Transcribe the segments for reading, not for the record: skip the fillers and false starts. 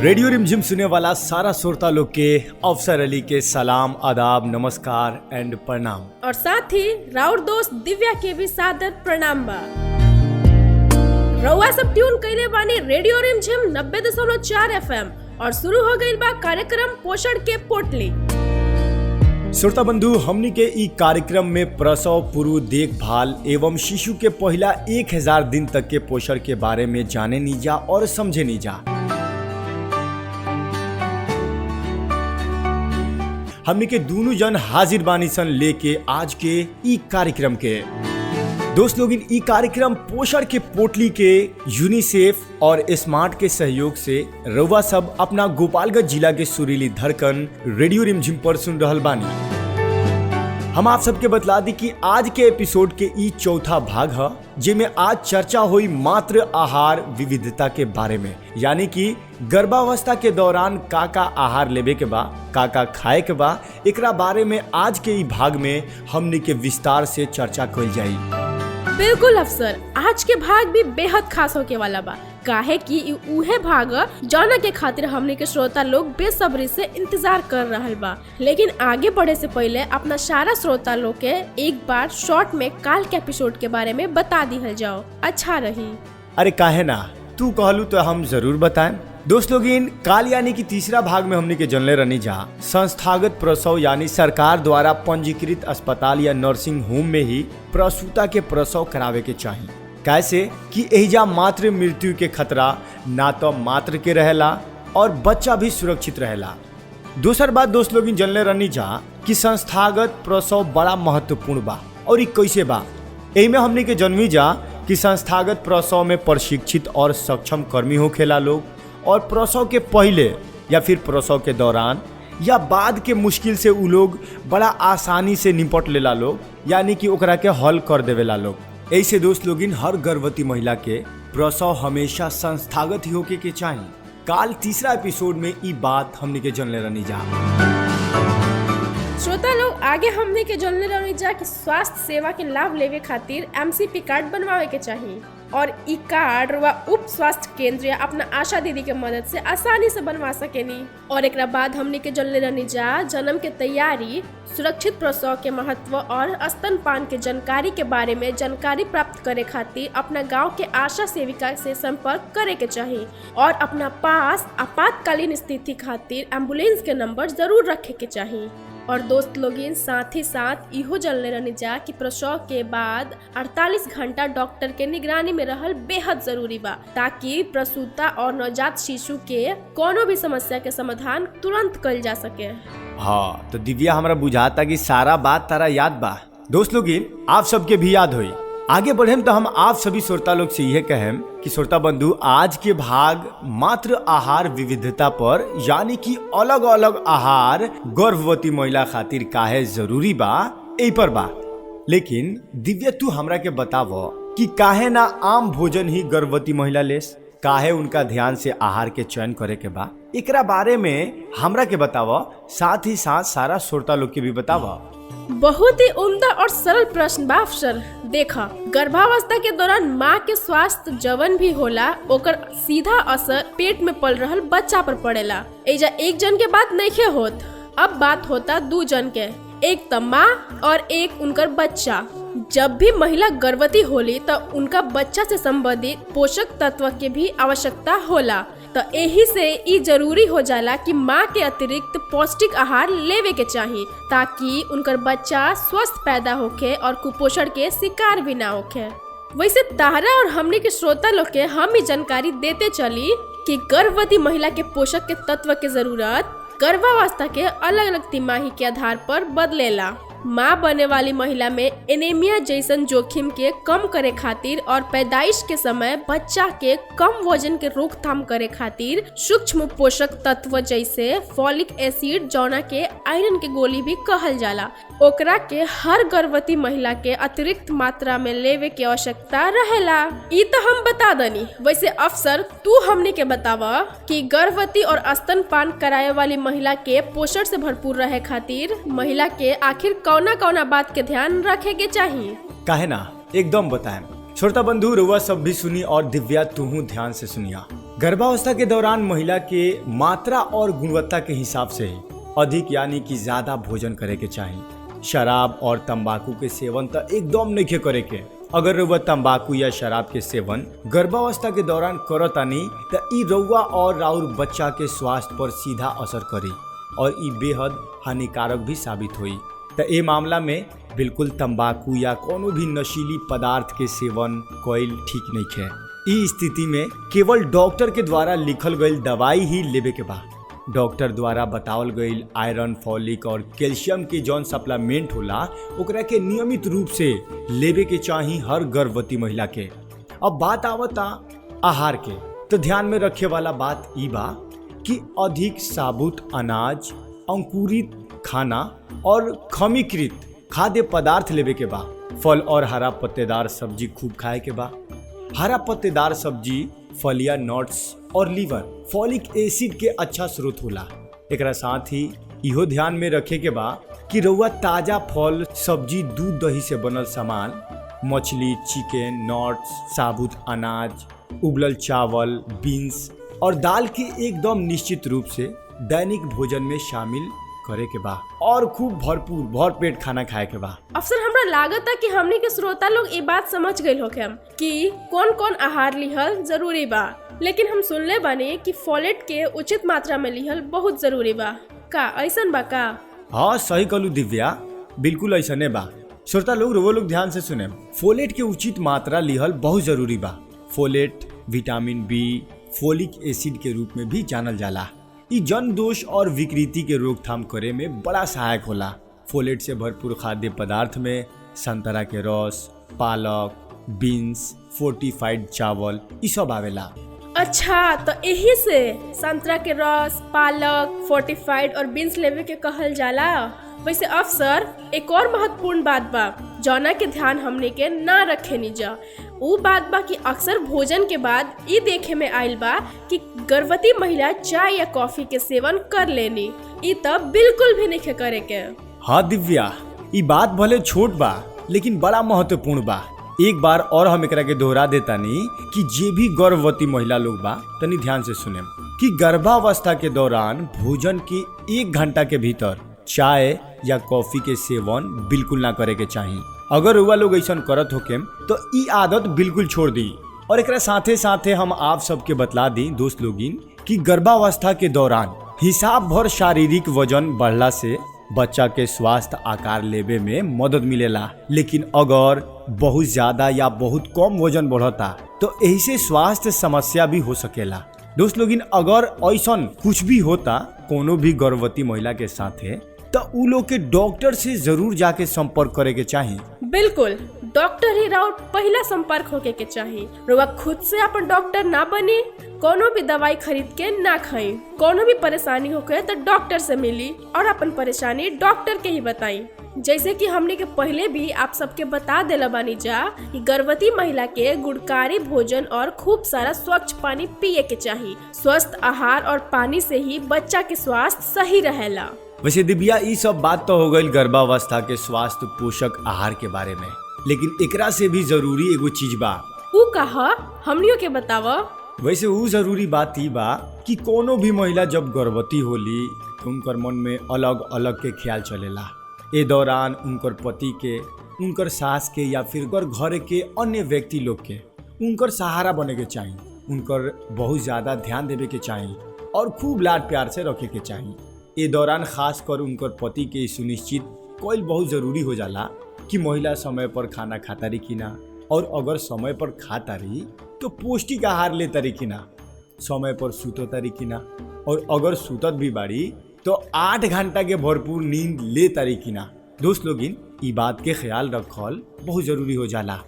Radio रिमझिम सुने वाला सारा श्रोता लोग के अफसर अली के सलाम, आदाब, नमस्कार एंड प्रणाम। और साथ ही राउर दोस्त दिव्या के भी सादर प्रणाम बा। रउआ सब ट्यून कइले बानी रेडियो रिमझिम 90.4 FM और शुरू हो गइल बा कार्यक्रम पोषण के पोटली। श्रोता बंधु, हमनी के ई कार्यक्रम में प्रसव पूर्व देखभाल एवं शिशु के पहला 1000 दिन तक के पोषण के बारे में जाने नीजा और समझे नीजा। हमनी के दोनों जन हाजिर बानी सन लेके आज के ई कार्यक्रम के। दोस्त लोग, ई कार्यक्रम पोषण के पोटली के यूनिसेफ और स्मार्ट के सहयोग से रउआ सब अपना गोपालगंज जिला के सुरीली धड़कन रेडियो रिमझिम पर सुन रहल बानी। हम आप सबके बतला दी कि आज के एपिसोड के ई चौथा भाग है, जिसमें आज चर्चा हुई मात्र आहार विविधता के बारे में, यानी कि गर्भावस्था के दौरान का आहार लेवे के बा, का खाए के बा। एकरा बारे में आज के ई भाग में हमने के विस्तार से चर्चा कइल जाई। बिल्कुल अफसर, आज के भाग भी बेहद खास होके वाला बा, काहे कि उहे भाग जौना के खातिर हमने के श्रोता लोग बेसब्री से इंतजार कर रहल बा। लेकिन आगे बढ़े से पहले अपना सारा श्रोता लोग के एक बार शॉर्ट में काल के एपिसोड के बारे में बता दिहल जाओ, अच्छा रही। अरे काहे ना, तू कहलू तो हम जरूर बताएं। दोस्त लोग, काल यानी कि तीसरा भाग में हमने के जनले रहनी जा संस्थागत प्रसव यानी सरकार द्वारा पंजीकृत अस्पताल या नर्सिंग होम में ही प्रसूता के प्रसव करावे के चाहिए। कैसे कि एहिजा मातृ मृत्यु के खतरा ना तो मात्र के रहेला और बच्चा भी सुरक्षित रहेला। दूसर बात दोस्त लोग जनले रहनी जा कि संस्थागत प्रसव बड़ा महत्वपूर्ण बा। और ई कैसे बा? एही में हमने के जनमी जा कि संस्थागत प्रसव में प्रशिक्षित और सक्षम कर्मी होखेला लोग, और प्रसव के पहले या फिर प्रसव के दौरान या बाद के मुश्किल से उ लोग बड़ा आसानी से निपट लेला लोग, यानी कि ओकरा के हल कर देवेला लोग। ऐसे दोस्त लोग, हर गर्भवती महिला के प्रसव हमेशा संस्थागत ही होके के चाहिए। काल तीसरा एपिसोड में ई बात हमने के जनले रहनी जा। श्रोता लोग, आगे हमने के जानले रहनी जा कि स्वास्थ्य सेवा के लाभ लेवे खातिर MCP कार्ड बनवावे के चाहिए, और ई कार्ड व उप स्वास्थ्य केंद्र या अपना आशा दीदी के मदद से आसानी से बनवा सकेनी। और एक बाद हमने के जानले रहनी जा जन्म के तैयारी, सुरक्षित प्रसव के महत्व और स्तनपान के जानकारी के बारे में जानकारी प्राप्त करे खातिर अपना गांव के आशा सेविका से संपर्क करे के चाहिए, और अपना पास आपातकालीन स्थिति खातिर एम्बुलेंस के नंबर जरूर रखे के चाहिए। और दोस्त लोग, साथ ही साथ इहो जानले रहनी जा कि प्रसव के बाद 48 घंटा डॉक्टर के निगरानी में रहल बेहद जरूरी बा, ताकि प्रसूता और नवजात शिशु के कोनो भी समस्या के समाधान तुरंत कइल जा सके। हाँ तो दिव्या, हमरा बुझाता कि सारा बात तारा याद बा। दोस्त लोग, आप सबके भी याद होई। आगे बढ़ेम तो हम आप सभी श्रोता लोग से यह कहें कि श्रोता बंधु, आज के भाग मात्र आहार विविधता पर, यानी कि अलग अलग आहार गर्भवती महिला खातिर काहे जरूरी बा, एही पर बा। लेकिन दिव्या, तू हमरा के बतावो कि काहे ना आम भोजन ही गर्भवती महिला लेस, काहे उनका ध्यान से आहार के चयन करे के बा, एकरा बारे में हमरा के बतावो, साथ ही साथ सारा श्रोता लोग के भी बतावो। बहुत ही उम्दा और सरल प्रश्न बा अफसर। देखा, गर्भावस्था के दौरान माँ के स्वास्थ्य जवन भी होला, ओकर सीधा असर पेट में पल रहल बच्चा पर पड़ेला। एजा एक जन के बात नहीं होत, अब बात होता 2 जन के, एक त माँ और एक उनकर बच्चा। जब भी महिला गर्भवती होली तो उनका बच्चा से संबंधित पोषक तत्व के भी आवश्यकता होला। तो यही से ई जरूरी हो जाला कि माँ के अतिरिक्त पौष्टिक आहार लेवे के चाहिए, ताकि उनकर बच्चा स्वस्थ पैदा होके और कुपोषण के शिकार भी ना होके। वैसे तारा और हमने के श्रोता लोग के हम ही जानकारी देते चली कि गर्भवती महिला के पोषक के तत्व के जरूरत गर्भावस्था के अलग अलग तिमाही के आधार पर बदलेला। माँ बने वाली महिला में एनीमिया जैसन जोखिम के कम करे खातिर और पैदाइश के समय बच्चा के कम वजन के रोकथाम करे खातिर सूक्ष्म पोषक तत्व जैसे फॉलिक एसिड, जौना के आयरन के गोली भी कहल जाला, ओकरा के हर गर्भवती महिला के अतिरिक्त मात्रा में लेवे के आवश्यकता रहेला। ई तो हम बता दनी। वैसे अफसर, तू हमने के बतावा कि गर्भवती और स्तनपान कराए वाली महिला के पोषण से भरपूर रहे खातिर महिला के आखिर कौना बात के ध्यान रखे के चाहिए? काहे ना, एकदम बताएं। श्रोता बंधु, रुआ सब भी सुनी और दिव्या तू ध्यान से सुनिया। गर्भावस्था के दौरान महिला के मात्रा और गुणवत्ता के हिसाब से अधिक यानी कि ज्यादा भोजन करे के चाहिए। शराब और तंबाकू के सेवन तो एकदम नहीं करे के। अगर रउआ तंबाकू या शराब के सेवन गर्भावस्था के दौरान करतानी तो ई रउआ और राउर बच्चा के स्वास्थ्य पर सीधा असर करी और ई बेहद हानिकारक भी साबित हुई। तो ए मामला में बिल्कुल तंबाकू या कोनो भी नशीली पदार्थ के सेवन कोई ठीक नहीं है। इस स्थिति में केवल डॉक्टर के द्वारा लिखल गई दवाई ही लेवे के बा। डॉक्टर द्वारा बतावल गई आयरन, फॉलिक और कैल्शियम के जौन सप्लीमेंट होला ओकरा के नियमित रूप से लेवे के चाही हर गर्भवती महिला के। अब बात आवता आहार के, तो ध्यान में रखे वाला बात ई बा कि अधिक साबुत अनाज, अंकुरित खाना और खमीकृत खाद्य पदार्थ लेवे के बा। फल और हरा पत्तेदार सब्जी खूब खाए के बा। हरा पत्तेदार सब्जी, फलिया, नट्स और लीवर फॉलिक एसिड के अच्छा स्रोत होला। एकरा साथ ही इहो ध्यान में रखे के बा कि रउआ ताजा फल, सब्जी, दूध, दही से बनल सामान, मछली, चिकन, नट्स, साबुत अनाज, उबलल चावल, बीन्स और दाल के एकदम निश्चित रूप से दैनिक भोजन में शामिल करे के बा और खूब भरपूर भर पेट खाना खाए के बा। अफसर हमरा लागत है कि हमनी के श्रोता लोग ये बात समझ गए होके कि कौन कौन आहार लिहल जरूरी बा, लेकिन हम सुनले बानी कि फोलेट के उचित मात्रा में लिहल बहुत जरूरी बा। का ऐसन बा का? हाँ, सही कहलू दिव्या, बिल्कुल ऐसने बा। श्रोता लोग वो लोग ध्यान से सुने। फोलेट के उचित मात्रा लिहल बहुत जरूरी बा। Folate vitamin B, folic acid के रूप में भी जानल जाला। ई जन दोष और विकृति के रोकथाम करे में बड़ा सहायक होला। फोलेट से भरपूर खाद्य पदार्थ में संतरा के रस, पालक, बीन्स, फोर्टिफाइड चावल ई सब आवेला। अच्छा, तो यही से संतरा के रस, पालक, फोर्टिफाइड और बीन्स लेवे के कहल जाला। वैसे अफसर एक और महत्वपूर्ण बात बा जौना के ध्यान हमने के ना रखे निजा। वो बात बा कि अक्सर भोजन के बाद ये देखे में आयल बा कि गर्भवती महिला चाय या कॉफी के सेवन कर लेनी। ई तब बिल्कुल भी नहीं करे के। हाँ दिव्या, ये बात भले छोट बा लेकिन बड़ा महत्वपूर्ण बा। एक बार और हम एकरा के दोहरा देतानी कि जे भी गर्भवती महिला लोग बा तनी ध्यान से सुने कि गर्भावस्था के दौरान भोजन के 1 घंटा के भीतर चाय या कॉफी के सेवन बिल्कुल ना करे के चाहिए। अगर रुआ लोग ऐसा करत होके तो ई आदत बिल्कुल छोड़ दी। और एकरा साथे साथे हम आप सबके बतला दी दोस्त लोगिन कि गर्भावस्था के दौरान हिसाब भर शारीरिक वजन बढ़ला से बच्चा के स्वास्थ्य आकार लेवे में मदद मिलेला, लेकिन अगर बहुत ज्यादा या बहुत कम वजन बढ़ता तो यही से स्वास्थ्य समस्या भी हो सकेला। दोस्त लोगिन, अगर ऐसा कुछ भी होता कोनो भी गर्भवती महिला के साथे तो उ लोग के डॉक्टर से जरूर जाके संपर्क करे के चाहिए। बिल्कुल, डॉक्टर ही राउत पहला संपर्क होके के चाहिए। रुआ खुद से अपन डॉक्टर ना बनी, कोनो भी दवाई खरीद के ना खाई। कोनो भी परेशानी होके तो डॉक्टर से मिली और अपन परेशानी डॉक्टर के ही बताई। जैसे कि हमने के पहले भी आप सबके बता देला बानी जा कि गर्भवती महिला के गुणकारी भोजन और खूब सारा स्वच्छ पानी पिए के चाहिए। स्वस्थ आहार और पानी से ही बच्चा के स्वास्थ्य सही रहेला। वैसे दिव्या, ई सब बात तो हो गई गर्भावस्था के स्वास्थ्य पोषक आहार के बारे में, लेकिन एकरा से भी जरूरी एगो चीज बा। ऊ कहा हमनियों के बतावा। वैसे ऊ जरूरी बात ई बा कि कोनो भी महिला जब गर्भवती होली तो उनकर मन में अलग अलग के ख्याल चलेला। ए दौरान उनकर पति के, उनकर सास के या फिर घर के अन्य व्यक्ति लोग के उनकर सहारा बने के चाहिए। उनकर बहुत ज्यादा ध्यान देवे के चाहिए और खूब लाड प्यार से रखे के चाहिए। ए दौरान खास कर उनकर पति के सुनिश्चित कोई बहुत जरूरी हो जाला कि महिला समय पर खाना खाता रही कि ना, और अगर समय पर खाता रही तो पौष्टिक आहार ले तारी कि ना, समय पर सुतो तारी कि ना, और अगर सुतत भी बाड़ी तो 8 घंटा के भरपूर नींद ले तारी कि ना। दोस्त लोगिन, ई बात के ख्याल रखल बहुत जरूरी हो जाला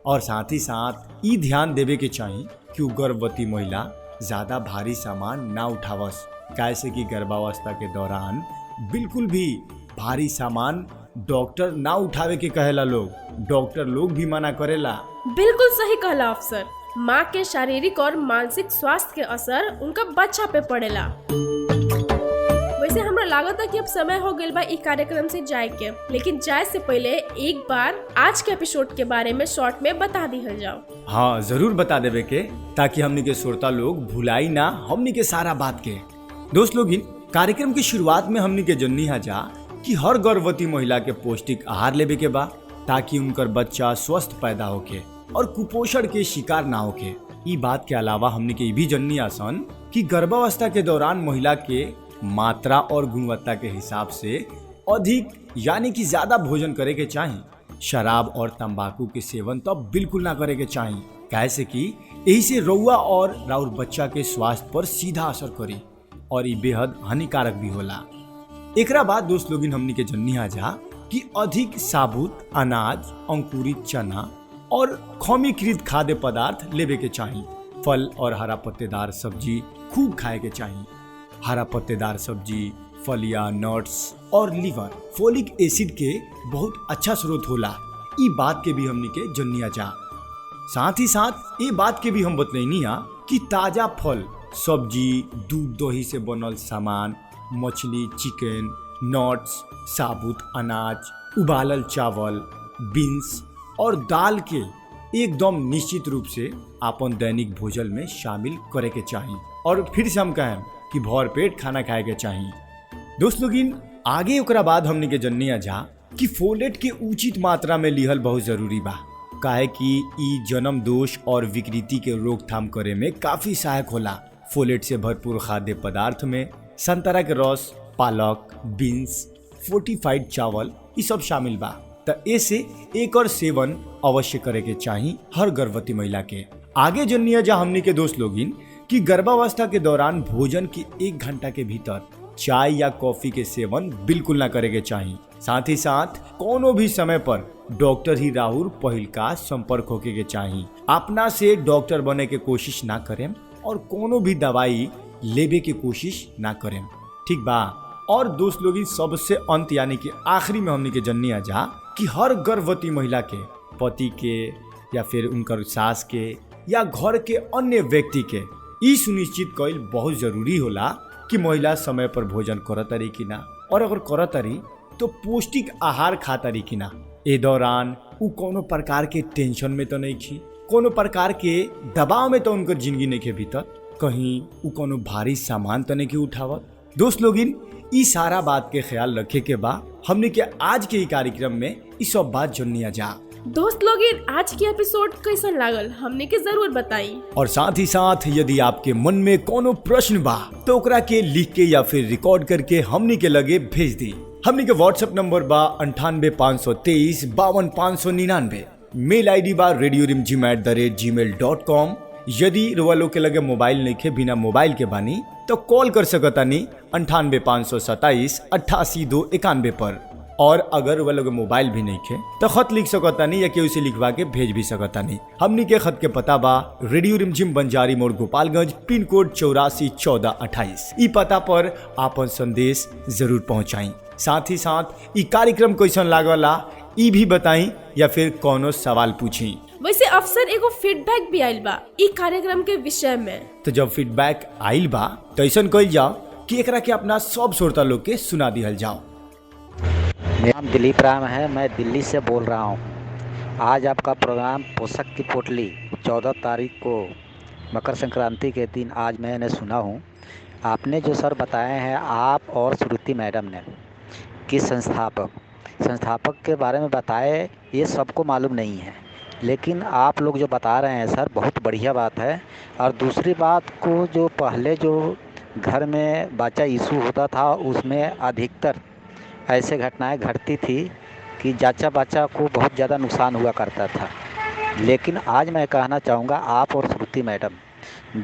और साथ ही साथ ई ध्यान देवे के चाहिए कि गर्भवती महिला ज्यादा भारी सामान ना उठावस, कैसे कि गर्भावस्था के दौरान बिल्कुल भी भारी सामान डॉक्टर ना उठावे के कहेला लोग। डॉक्टर लोग भी मना करेला। बिल्कुल सही कहला अफसर। माँ के शारीरिक और मानसिक स्वास्थ्य के असर उनका बच्चा पे पड़ेला। वैसे हमरा लागत है कि अब समय हो गया बा ई कार्यक्रम से जाए के, लेकिन जाए से पहले एक बार आज के एपिसोड के बारे में शॉर्ट में बता दिहल जाओ। हाँ जरूर बता देवे के, ताकि हमनी के श्रोता लोग भुलाई ना हमनी के सारा बात के। दोस्त लोग, कार्यक्रम की शुरुआत में हमनी के जन्नी जा कि हर गर्भवती महिला के पौष्टिक आहार लेवे के बा, ताकि उनकर बच्चा स्वस्थ पैदा होके और कुपोषण के शिकार ना होके। ई बात के अलावा हमनी के भी जन्नी आसन कि गर्भावस्था के दौरान महिला के मात्रा और गुणवत्ता के हिसाब से अधिक यानी कि ज्यादा भोजन करे के चाहिए। शराब और तंबाकू के सेवन तो बिल्कुल ना करे के चाहिए, कैसे कि यही से रउआ और राउर बच्चा के स्वास्थ्य पर सीधा असर करी और ये बेहद हानिकारक भी होला। एकरा बाद दोस्त लोगिन हमनी के जन्नी जा कि अधिक साबुत अनाज, अंकुरित चना और खमीकृत खाद्य पदार्थ लेवे के चाहिए। फल और हरा पत्तेदार सब्जी खूब खाए के चाहिए। हरा पत्तेदार सब्जी, फलिया, नट्स और लीवर फोलिक एसिड के बहुत अच्छा स्रोत होला। ई बात के भी हमनी के जन्निया जा। साथ ही साथ ये बात के भी हम बतलैनी कि ताजा फल, सब्जी, दूध दही से बनल सामान, मछली, चिकन, नट्स, साबुत अनाज, उबालल चावल, बीन्स और दाल के एकदम निश्चित रूप से अपन दैनिक भोजन में शामिल करे के चाहिए। और फिर से हम कहें कि भर पेट खाना खाए के चाहिए। दोस्त लोगिन, आगे ओकरा बाद हमने के जन्निया जा कि फोलेट के उचित मात्रा में लिहल बहुत जरूरी बा, काहे कि ई जन्म दोष और विकृति के रोकथाम करे में काफी सहायक होला। फोलेट से भरपूर खाद्य पदार्थ में संतरा के रस, पालक, बीन्स, फोर्टिफाइड चावल ये सब शामिल बा। त ऐसे एक और सेवन अवश्य करे के चाहिए हर गर्भवती महिला के। आगे जन्निया जा हमनी के दोस्त लोगिन कि गर्भावस्था के दौरान भोजन की 1 घंटा के भीतर चाय या कॉफी के सेवन बिल्कुल ना करे के चाहिए। साथ ही साथ कोनो भी समय पर डॉक्टर ही राहुल पहिल का संपर्क होके के चाहिए। अपना से डॉक्टर बने के कोशिश ना करें और कोनो भी दवाई लेबे के कोशिश ना करें, ठीक बा। और दोस्त लोग, सबसे अंत यानी कि आखिरी में हमनी के जन्निया जा कि हर गर्भवती महिला के पति के या फिर उनकर सास के या घर के अन्य व्यक्ति के ई सुनिश्चित कईल बहुत जरूरी होला कि महिला समय पर भोजन करतारी कि ना, और अगर करतारी तो पौष्टिक आहार खातारी कि ना। ए दौरान उ कोनो प्रकार के टेंशन में तो नहीं खी, कोनो प्रकार के दबाव में तो उनकर जिंदगी नहीं के भीतर, कहीं उ कोनो भारी सामान तो नहीं के उठावत। दोस्त लोगिन, ई सारा बात के ख्याल रखे के बा हमने के आज के ई कार्यक्रम में ई सब बात जन्निया जा। दोस्त लोग, आज की एपिसोड कैसन लागल हमने के जरूर बताई। और साथ ही साथ यदि आपके मन में कोनो प्रश्न बा तो ओकरा के लिख के या फिर रिकॉर्ड करके हमनी के लगे भेज दी। हमनी के व्हाट्सएप नंबर बा 98 523 52 599। मेल आईडी बा radioremgym@gmail.com। यदि रुआ लोग के लगे मोबाइल नहीं खे, बिना मोबाइल के बानी तो कॉल कर सकतानी 98 527 88 291 पर। और अगर वह लोग मोबाइल भी नहीं खे तो खत लिख सकतानी या केहू से लिखवा के भेज भी सकतानी। हमनी के खत के पता बा रेडियो रिमझिम बंजारी मोड़ गोपालगंज, पिन कोड 84 14 28। ई पता पर आपन संदेश जरूर पहुँचाई। साथ ही साथ ई कार्यक्रम कैसन लागला ई भी बताई या फिर कोनो सवाल पूछी। वैसे अफसर एगो फीडबैक भी आइल बा ई कार्यक्रम के विषय में। तो जब फीडबैक आइल बा तो ऐसा कइल जाओ कि एकरा के अपना सब श्रोता लोग के सुना दिहल जाओ। मेरा नाम दिलीप राम है, मैं दिल्ली से बोल रहा हूँ। आज आपका प्रोग्राम पोषक की पोटली 14 तारीख को मकर संक्रांति के दिन आज मैंने सुना हूँ। आपने जो सर बताए हैं, आप और श्रुति मैडम ने कि संस्थापक के बारे में बताए, ये सबको मालूम नहीं है, लेकिन आप लोग जो बता रहे हैं सर बहुत बढ़िया बात है। और दूसरी बात को, जो पहले जो घर में बच्चा इशू होता था उसमें अधिकतर ऐसे घटनाएं घटती थी कि जाचा बच्चा को बहुत ज़्यादा नुकसान हुआ करता था। लेकिन आज मैं कहना चाहूँगा, आप और श्रुति मैडम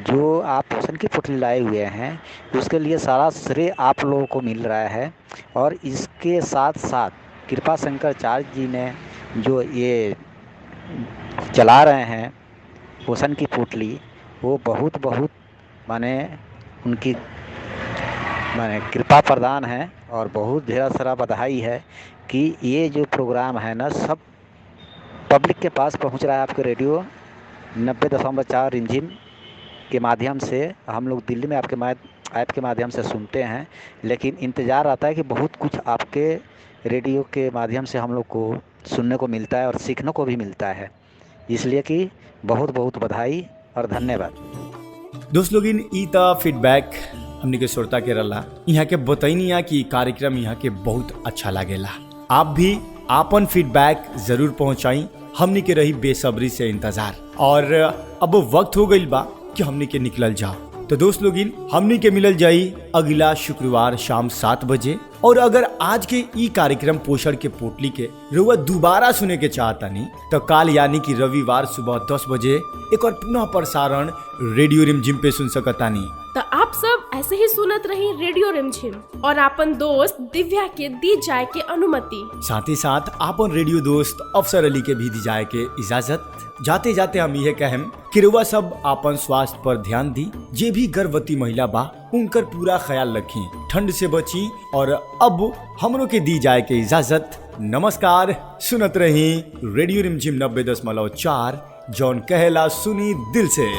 जो आप पोषण की पोटली लाए हुए हैं उसके लिए सारा श्रेय आप लोगों को मिल रहा है। और इसके साथ साथ कृपा शंकराचार्य जी ने जो ये चला रहे हैं पोषण की पोटली, वो बहुत माने उनकी कृपा प्रदान है। और बहुत ढेर सारा बधाई है कि ये जो प्रोग्राम है ना सब पब्लिक के पास पहुंच रहा है। आपके रेडियो 90.4 रिमझिम के माध्यम से हम लोग दिल्ली में आपके ऐप के माध्यम से सुनते हैं, लेकिन इंतज़ार आता है कि बहुत कुछ आपके रेडियो के माध्यम से हम लोग को सुनने को मिलता है और सीखने को भी मिलता है। इसलिए कि बहुत बहुत बधाई और धन्यवाद। दोस्त लोग ई त फीडबैक हमनी के श्रोता के रला यहाँ के बतैनिया कि कार्यक्रम यहाँ के बहुत अच्छा लागेला। आप भी आपन फीडबैक जरूर पहुंचाई, हमनी के रही बेसब्री से इंतजार। और अब वक्त हो गई बा कि हमनी के निकलल जाओ। तो दोस्त लोगिन हमनी के मिलल जाई अगला शुक्रवार शाम 7 बजे। और अगर आज के ई कार्यक्रम पोषण के पोटली के रुआ दोबारा सुने के चाहता नहीं तो काल यानी कि रविवार सुबह 10 बजे एक और पुनः प्रसारण रेडियो रिमझिम पे सुन सकता नहीं। तो आप सब ऐसे ही सुनत रही रेडियो रिमझिम और अपन दोस्त दिव्या के दी जाए के अनुमति, साथ ही साथ अपन रेडियो दोस्त अफसर अली के भी दी जाए के इजाजत। जाते जाते हम यह कहें कि रुआ सब अपन स्वास्थ्य पर ध्यान दी। जे भी गर्भवती महिला बा उनकर पूरा ख्याल रखी, ठंड से बची। और अब हमरों के दी जाए के इजाजत। नमस्कार। सुनत रही रेडियो रिमझिम 90.4 जौन कहेला सुनी दिल से।